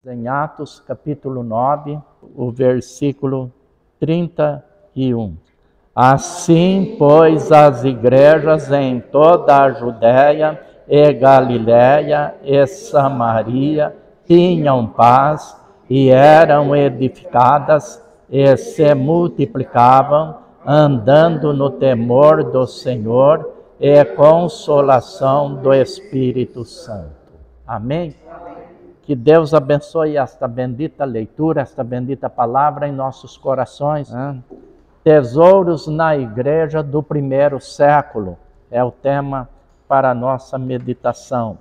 Em Atos, capítulo 9, o versículo 31. Assim, pois, as igrejas em toda a Judéia e Galiléia e Samaria tinham paz e eram edificadas e se multiplicavam, andando no temor do Senhor e consolação do Espírito Santo. Amém? Que Deus abençoe esta bendita leitura, esta bendita palavra em nossos corações. Tesouros na igreja do primeiro século é o tema para a nossa meditação.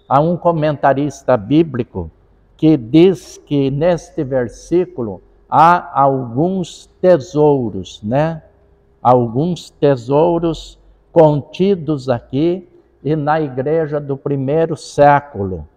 Há um comentarista bíblico que diz que neste versículo há alguns tesouros, Alguns tesouros contidos aqui e na igreja do primeiro século.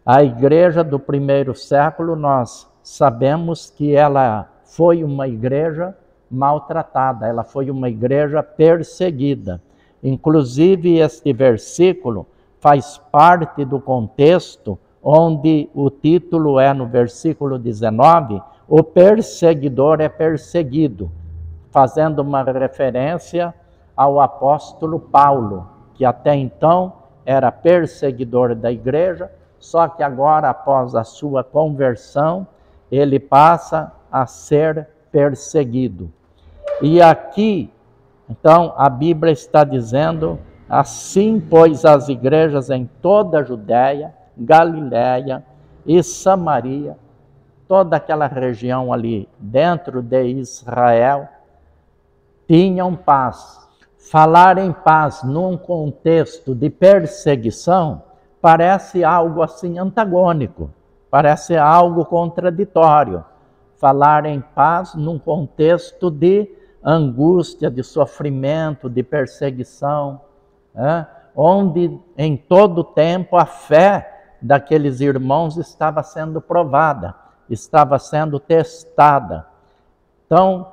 A igreja do primeiro século, nós sabemos que ela foi uma igreja maltratada, ela foi uma igreja perseguida. Inclusive, este versículo faz parte do contexto onde o título é, no versículo 19, o perseguidor é perseguido, fazendo uma referência ao apóstolo Paulo, que até então era perseguidor da igreja, só que agora, após a sua conversão, ele passa a ser perseguido. E aqui, então, a Bíblia está dizendo, assim, pois, as igrejas em toda a Judéia, Galiléia e Samaria, toda aquela região ali dentro de Israel, tinham paz. Falar em paz num contexto de perseguição parece algo assim antagônico, parece algo contraditório. Falar em paz num contexto de angústia, de sofrimento, de perseguição, onde em todo tempo a fé daqueles irmãos estava sendo provada, estava sendo testada. Então,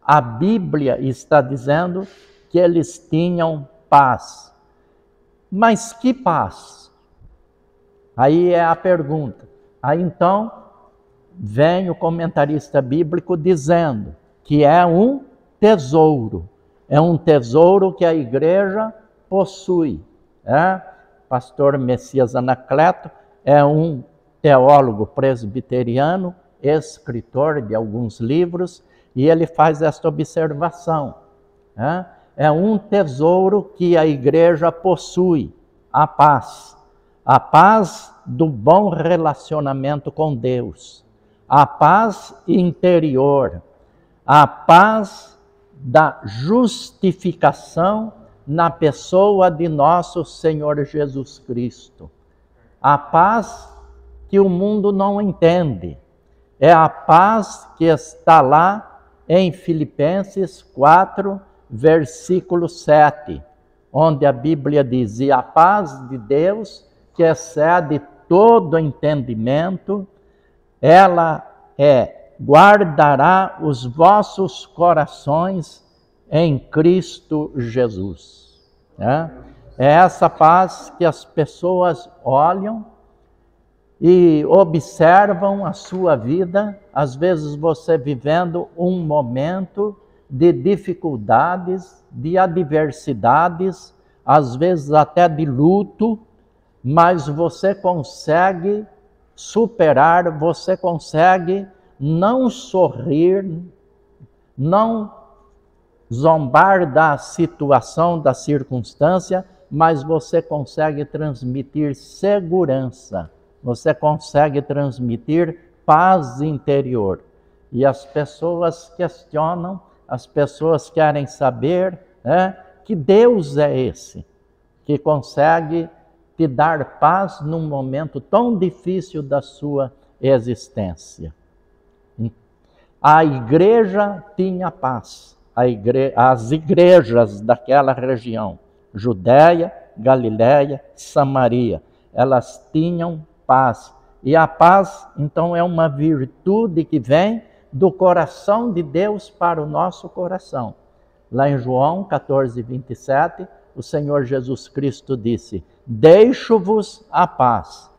a Bíblia está dizendo que eles tinham paz. Mas que paz? Aí é a pergunta. Aí então vem o comentarista bíblico dizendo que é um tesouro que a igreja possui. Pastor Messias Anacleto é um teólogo presbiteriano, escritor de alguns livros, e ele faz esta observação. É um tesouro que a igreja possui, a paz do bom relacionamento com Deus, a paz interior, a paz da justificação na pessoa de nosso Senhor Jesus Cristo, a paz que o mundo não entende, é a paz que está lá em Filipenses 4, versículo 7, onde a Bíblia diz: e a paz de Deus, que excede todo entendimento, ela guardará os vossos corações em Cristo Jesus. É essa paz que as pessoas olham e observam a sua vida, às vezes você vivendo um momento de dificuldades, de adversidades, às vezes até de luto, mas você consegue superar, você consegue não sorrir, não zombar da situação, da circunstância, mas você consegue transmitir segurança, você consegue transmitir paz interior. E as pessoas questionam, as pessoas querem saber que Deus é esse, que consegue te dar paz num momento tão difícil da sua existência. A igreja tinha paz, as igrejas daquela região, Judéia, Galiléia, Samaria, elas tinham paz. E a paz, então, é uma virtude que vem do coração de Deus para o nosso coração. Lá em João 14, 27, o Senhor Jesus Cristo disse: deixo-vos a paz,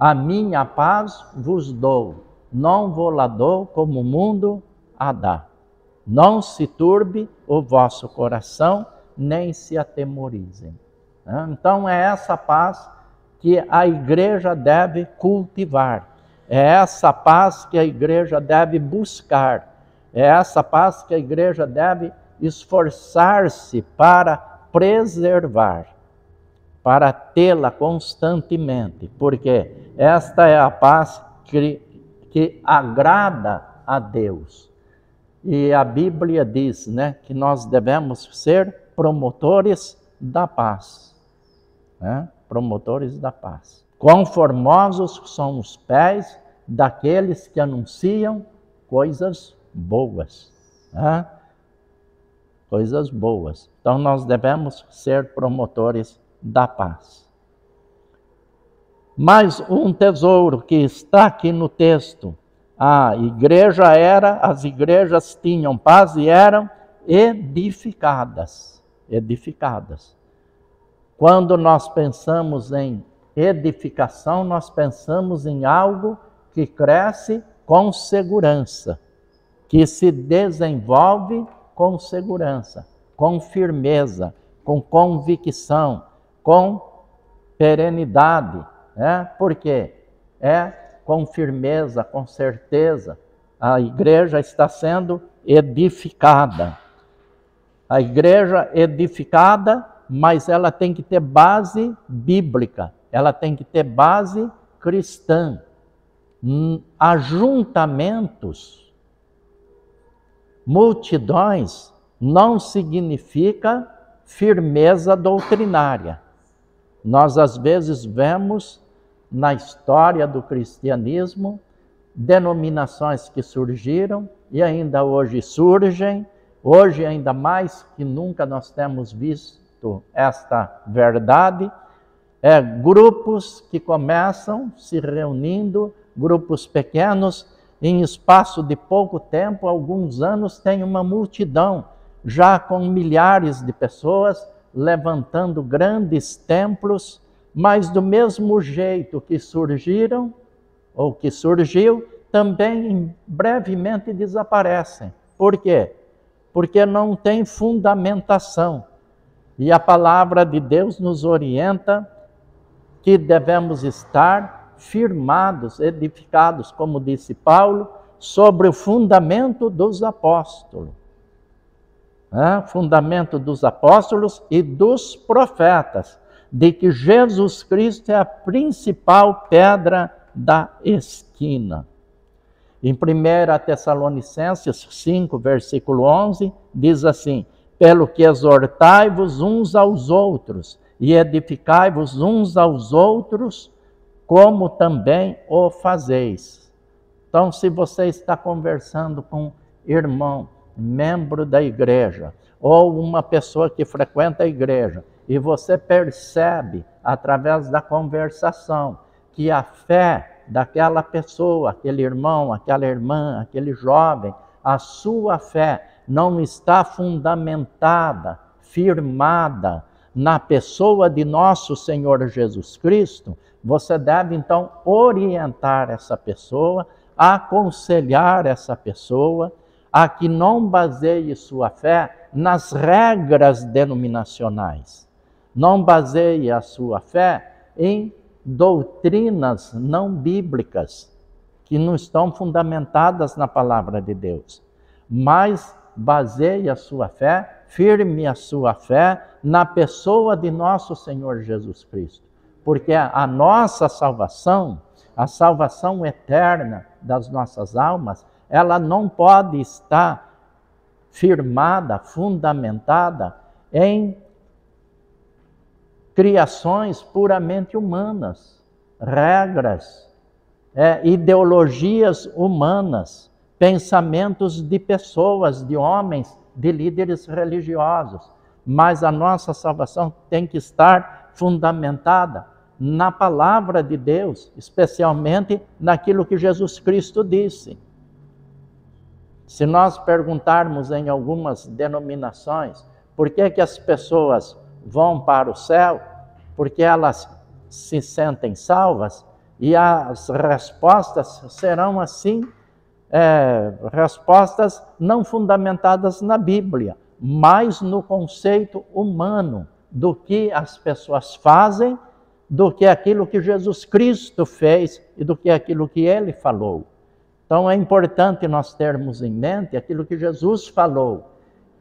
A minha paz vos dou, não vou lá dou como o mundo a dá. Não se turbe o vosso coração, nem se atemorizem. Então é essa paz que a igreja deve cultivar. É essa paz que a igreja deve buscar. É essa paz que a igreja deve esforçar-se para preservar, para tê-la constantemente, porque esta é a paz que agrada a Deus. E a Bíblia diz, né, que nós devemos ser promotores da paz. Promotores da paz. Quão formosos são os pés daqueles que anunciam coisas boas. Coisas boas. Então nós devemos ser promotores da paz. Mas um tesouro que está aqui no texto, as igrejas tinham paz e eram edificadas. Edificadas. Quando nós pensamos em edificação, nós pensamos em algo que cresce com segurança, que se desenvolve com segurança, com firmeza, com convicção, com perenidade. Por quê? Com firmeza, com certeza. A igreja está sendo edificada. A igreja edificada, mas ela tem que ter base bíblica, ela tem que ter base cristã. Ajuntamentos, multidões, não significa firmeza doutrinária. Nós às vezes vemos na história do cristianismo denominações que surgiram e ainda hoje surgem. Hoje, ainda mais que nunca, nós temos visto esta verdade. Grupos que começam se reunindo, grupos pequenos, em espaço de pouco tempo, alguns anos, tem uma multidão, já com milhares de pessoas, levantando grandes templos, mas do mesmo jeito que surgiram, ou que surgiu, também brevemente desaparecem. Por quê? Porque não tem fundamentação. E a palavra de Deus nos orienta que devemos estar firmados, edificados, como disse Paulo, sobre o fundamento dos apóstolos. Fundamento dos apóstolos e dos profetas, de que Jesus Cristo é a principal pedra da esquina. Em 1 Tessalonicenses 5, versículo 11, diz assim: pelo que exortai-vos uns aos outros e edificai-vos uns aos outros, como também o fazeis. Então, se você está conversando com um irmão, membro da igreja, ou uma pessoa que frequenta a igreja, e você percebe, através da conversação, que a fé daquela pessoa, aquele irmão, aquela irmã, aquele jovem, a sua fé não está fundamentada, firmada na pessoa de nosso Senhor Jesus Cristo, você deve então orientar essa pessoa, aconselhar essa pessoa a que não baseie sua fé nas regras denominacionais. Não baseie a sua fé em doutrinas não bíblicas, que não estão fundamentadas na palavra de Deus. Mas baseie a sua fé, firme a sua fé na pessoa de nosso Senhor Jesus Cristo. Porque a nossa salvação, a salvação eterna das nossas almas, ela não pode estar firmada, fundamentada em criações puramente humanas, regras, ideologias humanas, pensamentos de pessoas, de homens, de líderes religiosos. Mas a nossa salvação tem que estar fundamentada na palavra de Deus, especialmente naquilo que Jesus Cristo disse. Se nós perguntarmos em algumas denominações por que as pessoas vão para o céu, porque elas se sentem salvas, E as respostas serão assim, respostas não fundamentadas na Bíblia, mas no conceito humano do que as pessoas fazem, do que aquilo que Jesus Cristo fez e do que aquilo que Ele falou. Então é importante nós termos em mente aquilo que Jesus falou.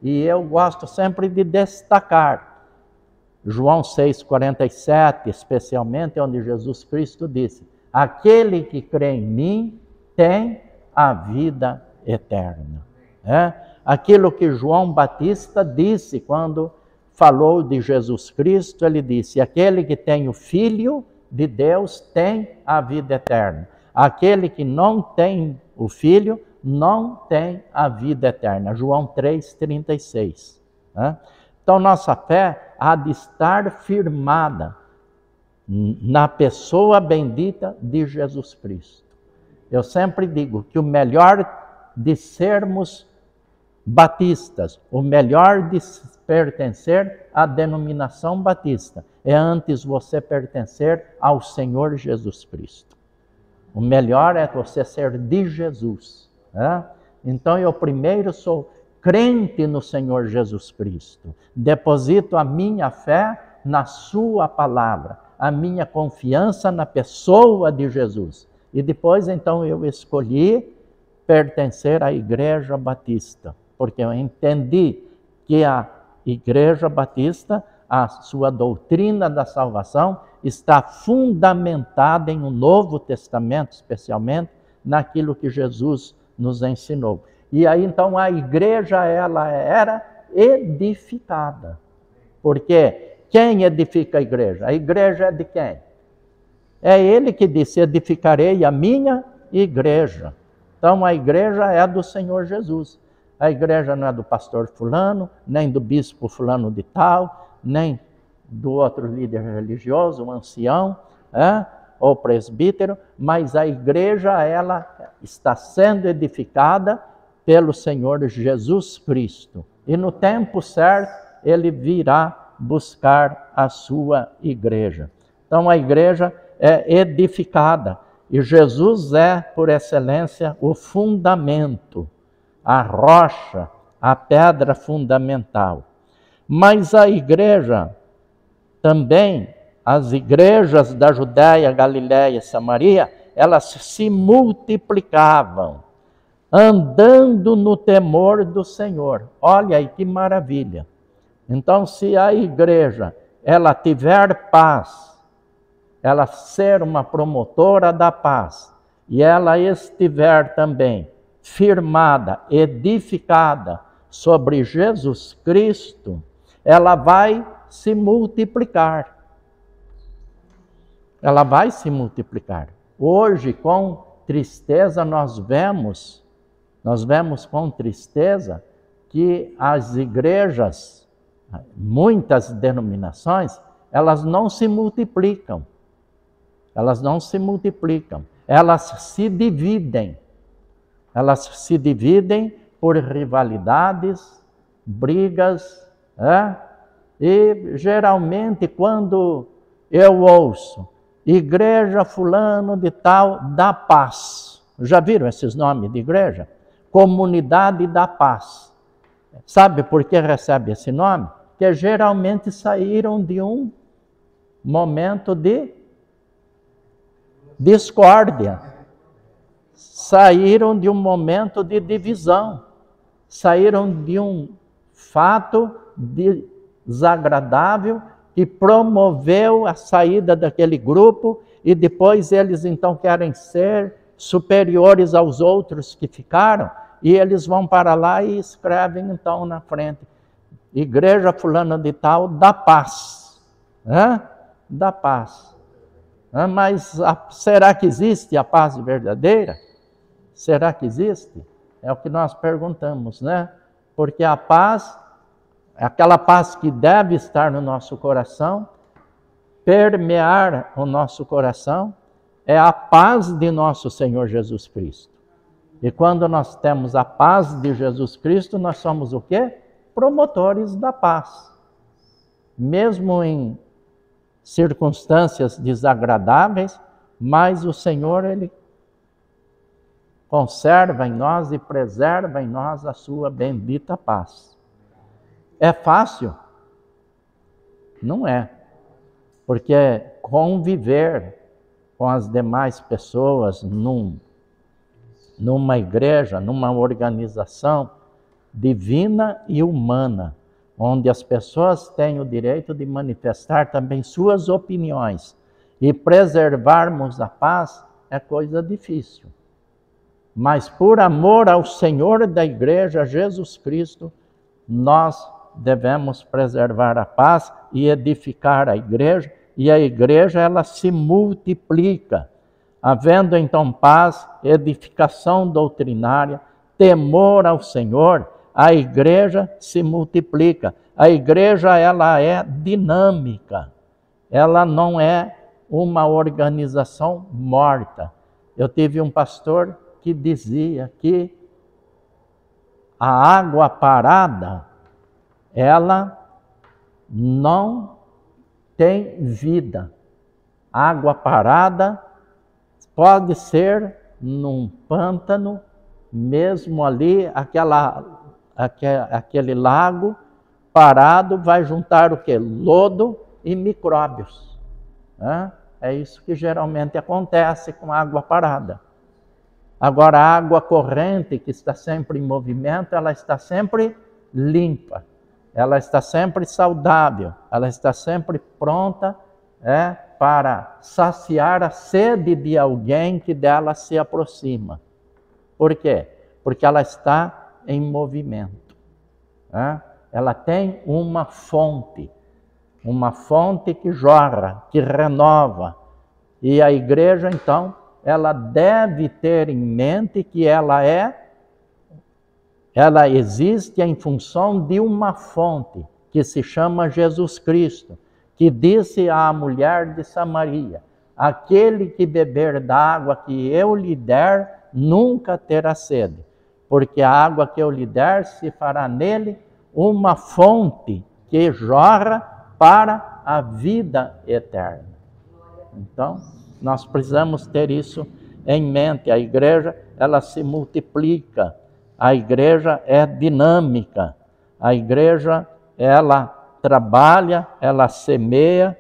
E eu gosto sempre de destacar João 6,47, especialmente, onde Jesus Cristo disse: aquele que crê em mim tem a vida eterna. Aquilo que João Batista disse quando falou de Jesus Cristo, ele disse: aquele que tem o Filho de Deus tem a vida eterna. Aquele que não tem o Filho não tem a vida eterna. João 3,36. Então, nossa fé há de estar firmada na pessoa bendita de Jesus Cristo. Eu sempre digo que o melhor de sermos batistas, o melhor de pertencer à denominação batista, é antes você pertencer ao Senhor Jesus Cristo. O melhor é você ser de Jesus. Então, eu primeiro sou crente no Senhor Jesus Cristo. Deposito a minha fé na sua palavra, a minha confiança na pessoa de Jesus. E depois, então, eu escolhi pertencer à Igreja Batista, porque eu entendi que a Igreja Batista, a sua doutrina da salvação, está fundamentada em um Novo Testamento, especialmente naquilo que Jesus nos ensinou. E aí, então, a igreja, ela era edificada. Porque quem edifica a igreja? A igreja é de quem? É Ele que disse: edificarei a minha igreja. Então, a igreja é do Senhor Jesus. A igreja não é do pastor fulano, nem do bispo fulano de tal, nem do outro líder religioso, um ancião, ou presbítero, mas a igreja, ela está sendo edificada pelo Senhor Jesus Cristo. E no tempo certo, Ele virá buscar a sua igreja. Então, a igreja é edificada. E Jesus é, por excelência, o fundamento, a rocha, a pedra fundamental. Mas a igreja também, as igrejas da Judéia, Galiléia e Samaria, elas se multiplicavam, andando no temor do Senhor. Olha aí que maravilha. Então, se a igreja, ela tiver paz, ela ser uma promotora da paz, e ela estiver também firmada, edificada sobre Jesus Cristo, ela vai se multiplicar. Ela vai se multiplicar. Hoje, com tristeza, nós vemos com tristeza que as igrejas, muitas denominações, elas não se multiplicam. Elas não se multiplicam. Elas se dividem. Elas se dividem por rivalidades, brigas, E geralmente quando eu ouço igreja fulano de tal da paz, já viram esses nomes de igreja? Comunidade da paz. Sabe por que recebe esse nome? Porque geralmente saíram de um momento de discórdia, saíram de um momento de divisão, saíram de um fato desagradável que promoveu a saída daquele grupo, e depois eles então querem ser superiores aos outros que ficaram, e eles vão para lá e escrevem então na frente: igreja fulana de tal da paz, da paz. Mas será que existe a paz verdadeira? Será que existe? É o que nós perguntamos, né? Porque a paz, aquela paz que deve estar no nosso coração, permear o nosso coração, é a paz de nosso Senhor Jesus Cristo. E quando nós temos a paz de Jesus Cristo, nós somos o quê? Promotores da paz. Mesmo em circunstâncias desagradáveis, mais o Senhor, Ele conserva em nós e preserva em nós a sua bendita paz. É fácil? Não é. Porque conviver com as demais pessoas numa igreja, numa organização divina e humana, onde as pessoas têm o direito de manifestar também suas opiniões e preservarmos a paz, é coisa difícil. Mas por amor ao Senhor da igreja, Jesus Cristo, nós devemos preservar a paz e edificar a igreja, e a igreja ela se multiplica, havendo então paz, edificação doutrinária, temor ao Senhor, a igreja se multiplica. A igreja ela é dinâmica, ela não é uma organização morta. Eu tive um pastor que dizia que a água parada, ela não tem vida. Água parada pode ser num pântano, mesmo ali, aquele lago parado vai juntar o quê? Lodo e micróbios. É isso que geralmente acontece com água parada. Agora, a água corrente, que está sempre em movimento, ela está sempre limpa, ela está sempre saudável, ela está sempre pronta para saciar a sede de alguém que dela se aproxima. Por quê? Porque ela está em movimento. Ela tem uma fonte que jorra, que renova. E a igreja, então, ela deve ter em mente que ela existe em função de uma fonte que se chama Jesus Cristo, que disse à mulher de Samaria: aquele que beber da água que eu lhe der, nunca terá sede, porque a água que eu lhe der se fará nele uma fonte que jorra para a vida eterna. Então, nós precisamos ter isso em mente. A igreja, ela se multiplica. A igreja é dinâmica. A igreja, ela trabalha, ela semeia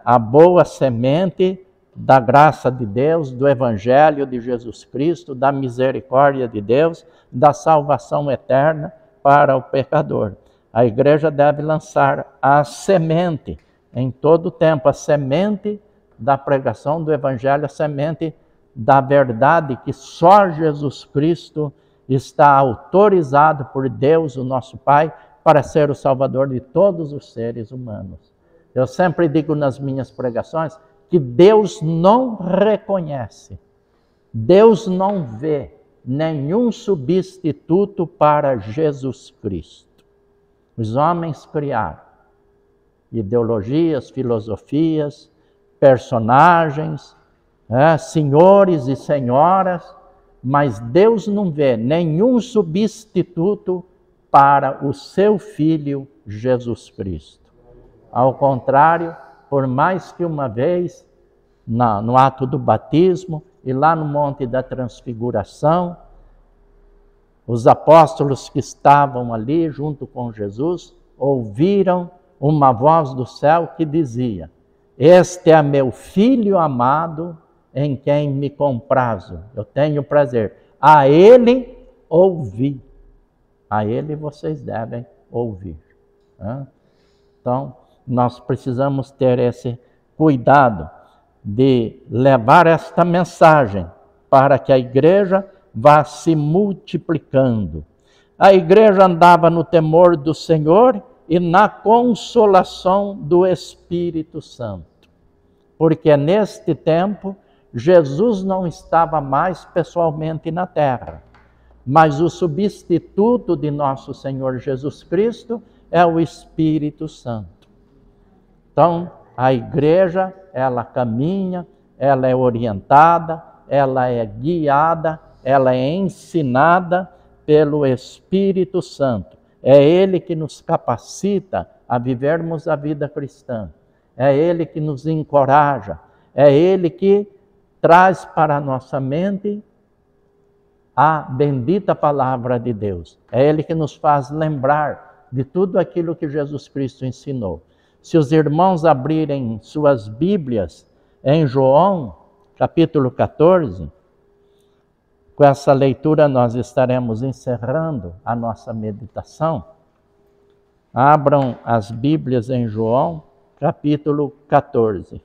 a boa semente da graça de Deus, do Evangelho de Jesus Cristo, da misericórdia de Deus, da salvação eterna para o pecador. A igreja deve lançar a semente em todo o tempo, a semente da pregação do Evangelho, a semente da verdade que só Jesus Cristo está autorizado por Deus, o nosso Pai, para ser o Salvador de todos os seres humanos. Eu sempre digo nas minhas pregações que Deus não reconhece, Deus não vê nenhum substituto para Jesus Cristo. Os homens criaram ideologias, filosofias, personagens, senhores e senhoras, mas Deus não vê nenhum substituto para o seu Filho Jesus Cristo. Ao contrário, por mais que uma vez, no ato do batismo e lá no Monte da Transfiguração, os apóstolos que estavam ali junto com Jesus ouviram uma voz do céu que dizia: este é meu Filho amado, em quem me comprazo, eu tenho prazer. A ele ouvi. A ele vocês devem ouvir. Então, nós precisamos ter esse cuidado de levar esta mensagem para que a igreja vá se multiplicando. A igreja andava no temor do Senhor e na consolação do Espírito Santo. Porque neste tempo, Jesus não estava mais pessoalmente na terra, mas o substituto de nosso Senhor Jesus Cristo é o Espírito Santo. Então, a igreja, ela caminha, ela é orientada, ela é guiada, ela é ensinada pelo Espírito Santo. É Ele que nos capacita a vivermos a vida cristã. É Ele que nos encoraja. É Ele que traz para a nossa mente a bendita palavra de Deus. É Ele que nos faz lembrar de tudo aquilo que Jesus Cristo ensinou. Se os irmãos abrirem suas Bíblias em João, capítulo 14, com essa leitura nós estaremos encerrando a nossa meditação. Abram as Bíblias em João, capítulo 14.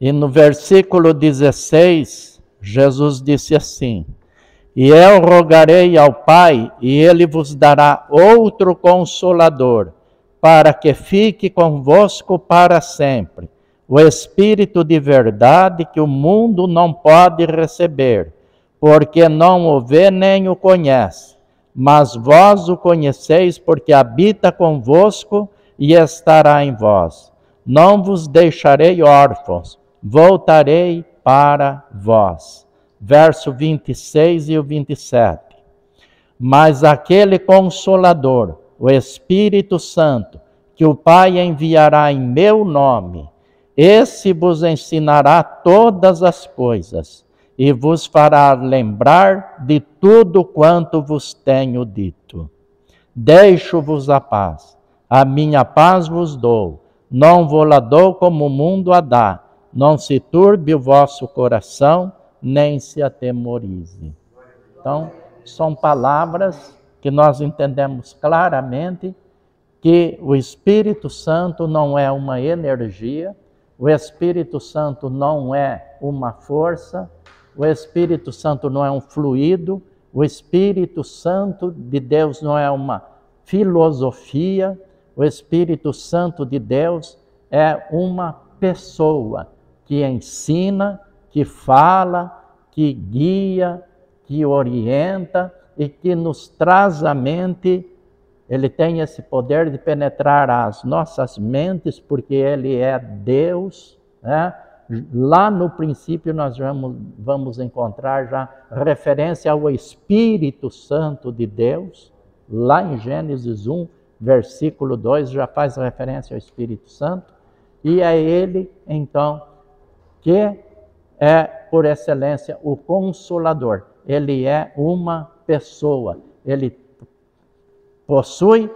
E no versículo 16, Jesus disse assim: E eu rogarei ao Pai, e Ele vos dará outro Consolador, para que fique convosco para sempre, o Espírito de verdade que o mundo não pode receber, porque não o vê nem o conhece, mas vós o conheceis, porque habita convosco e estará em vós. Não vos deixarei órfãos, voltarei para vós. Verso 26 e o 27. Mas aquele Consolador, o Espírito Santo, que o Pai enviará em meu nome, esse vos ensinará todas as coisas e vos fará lembrar de tudo quanto vos tenho dito. Deixo-vos a paz, a minha paz vos dou, não vou-la dou como o mundo a dá. Não se turbe o vosso coração, nem se atemorize. Então, são palavras que nós entendemos claramente que o Espírito Santo não é uma energia, o Espírito Santo não é uma força, o Espírito Santo não é um fluido, o Espírito Santo de Deus não é uma filosofia, o Espírito Santo de Deus é uma pessoa que ensina, que fala, que guia, que orienta e que nos traz à mente. Ele tem esse poder de penetrar as nossas mentes, porque Ele é Deus, né? Lá no princípio nós vamos encontrar já referência ao Espírito Santo de Deus. Lá em Gênesis 1, versículo 2, já faz referência ao Espírito Santo. E é Ele, então, que é, por excelência, o Consolador. Ele é uma pessoa. Ele possui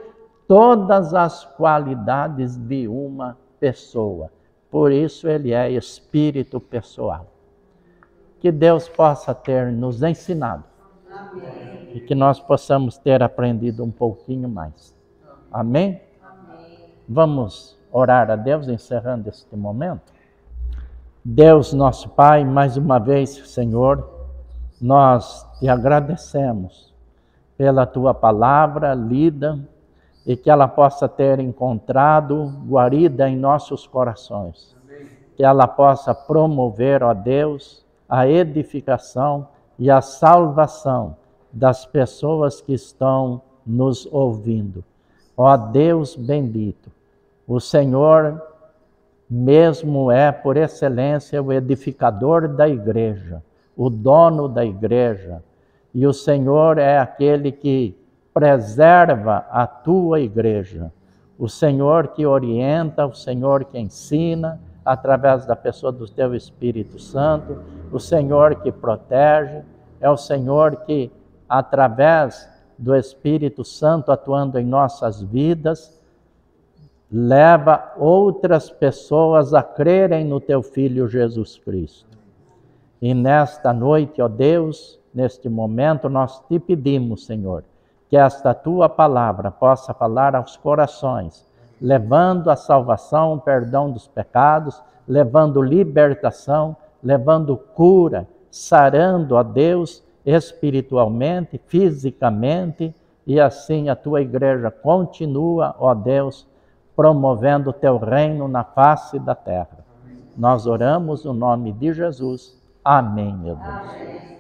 todas as qualidades de uma pessoa. Por isso, ele é espírito pessoal. Que Deus possa ter nos ensinado. Amém. E que nós possamos ter aprendido um pouquinho mais. Amém? Amém. Vamos orar a Deus, encerrando este momento. Deus, nosso Pai, mais uma vez, Senhor, nós te agradecemos pela Tua palavra lida e que ela possa ter encontrado guarida em nossos corações. Amém. Que ela possa promover, ó Deus, a edificação e a salvação das pessoas que estão nos ouvindo. Ó Deus bendito, o Senhor mesmo é, por excelência, o edificador da igreja, o dono da igreja. E o Senhor é aquele que preserva a tua igreja. O Senhor que orienta, o Senhor que ensina, através da pessoa do teu Espírito Santo. O Senhor que protege, é o Senhor que, através do Espírito Santo atuando em nossas vidas, leva outras pessoas a crerem no teu Filho Jesus Cristo. E nesta noite, ó Deus, neste momento, nós te pedimos, Senhor, que esta tua palavra possa falar aos corações, levando a salvação, o perdão dos pecados, levando libertação, levando cura, sarando, ó Deus, espiritualmente, fisicamente, e assim a tua igreja continua, ó Deus, promovendo o teu reino na face da terra. Nós oramos no nome de Jesus. Amém, meu Deus. Amém.